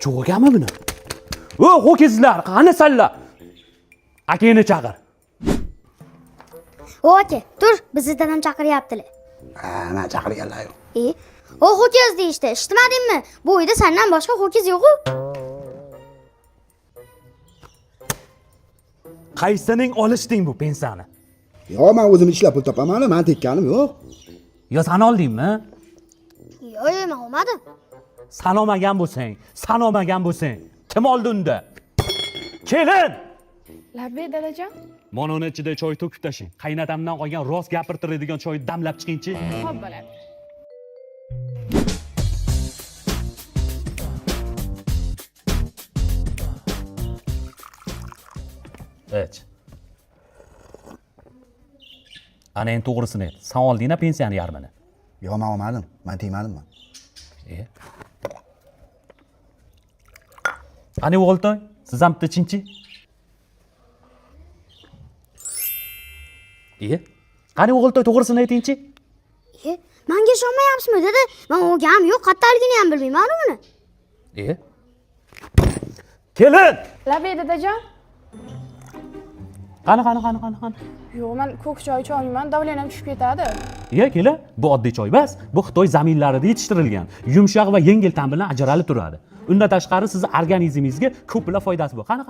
Cho'g'ami buni? O, ho'kizlar, qani sanlar? Akangni chaqir. Aka, tur, bizni dadam chaqiryaptilar. Ha, men chaqirganlar yo'q. O ho'kiz deyishdi, eshitmadingmi? Bu uyda sendan boshqa ho'kiz yo'q-ku. Qaysining olishding bu pensiyani? Yo'q, men o'zim ishlab pul topaman, men tekkanim yo'q. Yo, san oldingmi? Yo'q, men olmadim. San olmagan bo'lsang, kim oldi unda? Kelin! Labbay dadajon. Mana uni ichida choy to'kib tashing. Qaynatamdan qolgan rost gapirtiradigan choyni damlab chiqingchi. Xo'p bo'ladi. Ich. Ana endi to'g'risini ayt. San oldingmi pensiyani yarmini? Yo'q, men olmadim. Men tegmadim. Qani o'g'iltoy, siz ham bitta chinchi? Qani o'g'iltoy, to'g'risini aytingchi? Menga ishonmayapsizmi, dada? Men o'gam yo'q, qattaligini ham bilmayman uni. Kelin! Labbay dadajon. Qani. Yo'q, men ko'k choy ichaman, davlenam tushib ketadi. Kelin, bu oddiy choy emas. Bu Xitoy zaminlarida yetishtirilgan, yumshoq va yengil ta'm bilan ajralib turadi. Undan tashqari sizni organizmingizga ko'plab foydasi bor. Qani.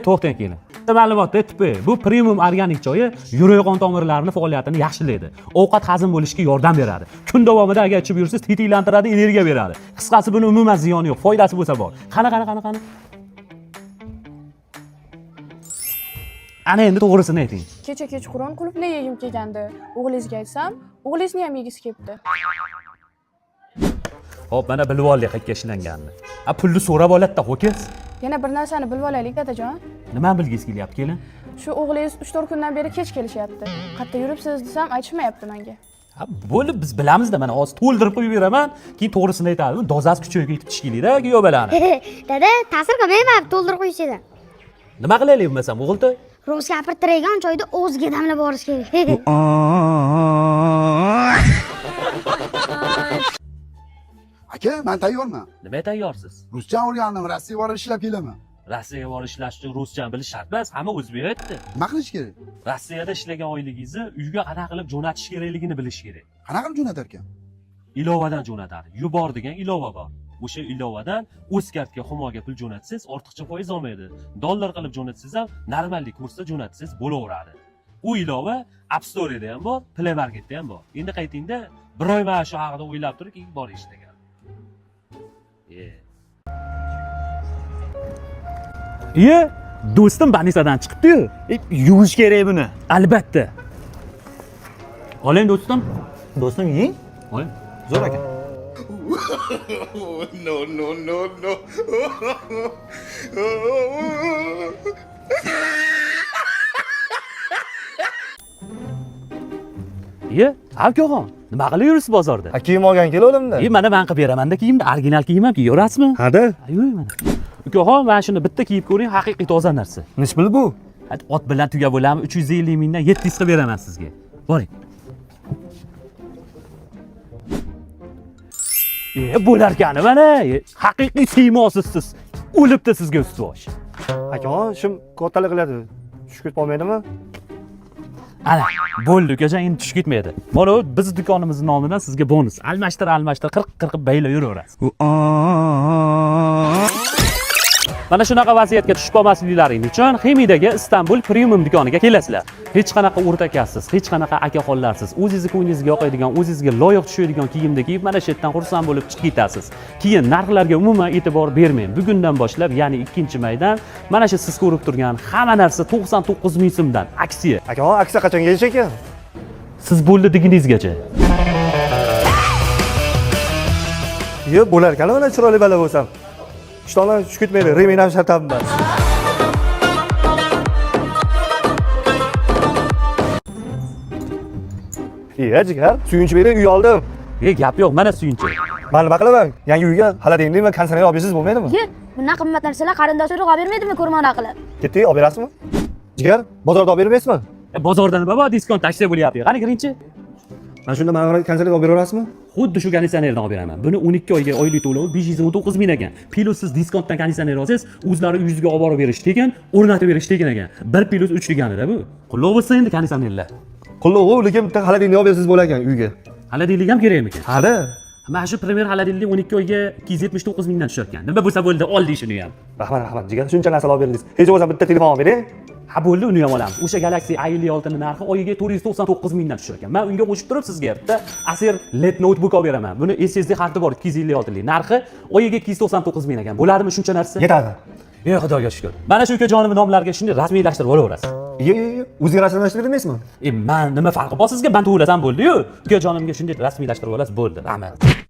To'xtang kelin. Ma'lumot aytib qo'y. Bu premium organik choyi yurak qon tomirlarining faoliyatini yaxshilaydi. Ovqat hazm bo'lishiga yordam beradi. Kun davomida agar ichib yursangiz tetiklantiradi, energiya beradi. Qisqasi buni umuman ziyoni yo'q, foydasi bo'lsa bor. Qani. Ana endi to'g'risini ayting. Kecha kechqurun qulupnay yegim kelgandi. O'g'lingizga aytsam, o'g'lingizni ham yegisi kelibdi. Xo'p, mana bilib oldik qayerga ishlanganini. Pulni so'rab oladi-da, ho'kiz. Yana bir narsani bilib olaylik dadajon. Nimani bilgingiz kelyapti, kelin? Shu o'g'lingiz 3-4 kundan beri kech kelishyapti. Qayerda yuribsiz desam, aytishmayapti menga. Bo'lib, biz bilamiz-da, mana hozir to'ldirib qo'yib beraman, keyin to'g'risini aytadi. Dozasi kuchayga yetib tishkilikda, yo balani. Dada, ta'sir qilmayman, to'ldirib qo'yishdan. Nima qilaylik bo'lmasam, o'g'iltoy? Ro'z gapirtiradigan choyda o'ziga damlab borish kerak. Aka, men tayyorman. Nima tayyorsiz? Ruscha o'rgandim, Rossiyaga borib ishlab kelaman. Rossiyaga borib ishlash uchun ruschani bilish shart emas, hamma o'zbek aytdi. Nima qilish kerak? Rossiyada ishlagan oyligingizni uyga qanaqa qilib jo'natish kerakligini bilish kerak. Qanaqa qilib jo'natar ekan? Ilovadan jo'natadi. Yubor degan ilova bor. O'sha ilovadan o'z kartga Humoga pul jo'natsangiz, ortiqcha foiz olmaydi. Dollar qilib jo'natsangiz ham normallik kursda jo'natsangiz bo'laveradi. U ilova App Store'da ham bor, Play Marketda ham bor. Endi qaytingda bir oy mana shu haqida o'ylab turib, keyin bor ishlagan. Do'stim Banisadan chiqibdi-yu. Yuvish kerak buni. Albatta. Oling do'stim. Do'stim yeng. Oling. Zo'r ekan. No. Avkaxon, nima qilib yursiz bozorda? Kiyim olgan kelavdim-da. Mana men qilib beraman-da kiyimni, original kiyim ham kiyaverasizmi? Ha-da. Yo'q mana. Ukaxon, mana shuni bitta kiyib ko'ring, haqiqiy toza narsa. Nech pul bu? Ot bilan tugab bo'ladimi? 350 mingdan 700 qilib beraman sizga. Boring. Bo'lar ekan mana. Haqiqiy siymosiz siz. O'libdi sizga ust-bosh. Akaxon, shim kattalik qiladi. Tushib ketolmaydimi? Ana, bo'ldi ukajon, endi tushib ketmaydi. Mana biz do'konimizning nomidan sizga bonus. Almashtir 40 bayla yuraverasiz. Mana shunaqa vaziyatga tushib qolmasliklaringiz uchun Xemidagi Istanbul Premium do'koniga kelasizlar. Hech qanaqa o'rtakasiz, hech qanaqa akaxonlarsiz, o'zingizga ko'ngilingizga yoqadigan, o'zingizga loyiq tushadigan kiyimni kiyib, mana shu yerdan xursand bo'lib chiqib ketasiz. Keyin narxlarga umuman e'tibor bermang. Bugundan boshlab, ya'ni 2-maydan mana shu siz ko'rib turgan hamma narsa 99 ming so'mdan aksiya. Akaxon, aksiya qachongacha ekan? Siz bo'ldi deganingizgacha. Yo'q, bo'lar ekan, mana chiroyli bala bo'lsam. Ishtondan tushib ketmaydi, remen ham shart emas. Jigar, suyunchi berib uy oldim. Gap yo'q, mana suyunchi. Men nima qilaman? Yangi uyga xolodilnik va konditsioner olib bersangiz bo'lmaydimi? Bunaqa qimmat narsalar qarindoshlar olib bermaydimi ko'rmona qilib? Ketdik, olib berasizmi? Jigar, bozorda olib bermaysizmi? Bozorda nima bor? Diskont tashla bo'lyapti. Qani kiringchi. Mana shunda manga konditsioner olib beraverasizmi? Xuddi shu konditsionerdan olib beraman. Buni 12 oyga oylik to'lovi 519 ming ekan. Plus siz diskontdan konditsioner olsangiz, o'zlari uyingizga olib borib berish degan, o'rnatib berish degan ekan. 1 plus 3 deganida bu. Qulluq bo'lsa endi konditsionerlar. Qulluq, lekin bitta xolodilnik olib bersangiz bo'lar ekan uyga. Xolodilnik ham kerakmikan? Hali. Mana shu premier xolodilnik 12 oyga 279 mingdan tushayotgan. Nima bo'lsa bo'ldi, ol deyshini ham. Rahmat, jigar shuncha narsa olib berdingiz. Hech bo'lmasa bitta telefon olib bering. Ha bo'ldi, uni ham olamiz. O'sha Galaxy A56 ning narxi oyiga 499 mingdan tushar ekan. Men unga qo'shib turib sizga bitta Acer LED notebook olib beraman. Buni SSD karti bor 256 lik. Narxi oyiga 299 ming ekan. Bo'ladimi shuncha narsa? Yetadi. Ey Xudoga shukr. Mana shu ukajonim nomlariga shunday rasmiylashtirib olaverasiz. O'zingizga rasmiylashtirdingizmi? Men nima farqi bor sizga? Ben to'lasam bo'ldi-yu. Ukajonimga shunday rasmiylashtirib olasiz, bo'ldi. Rahmat.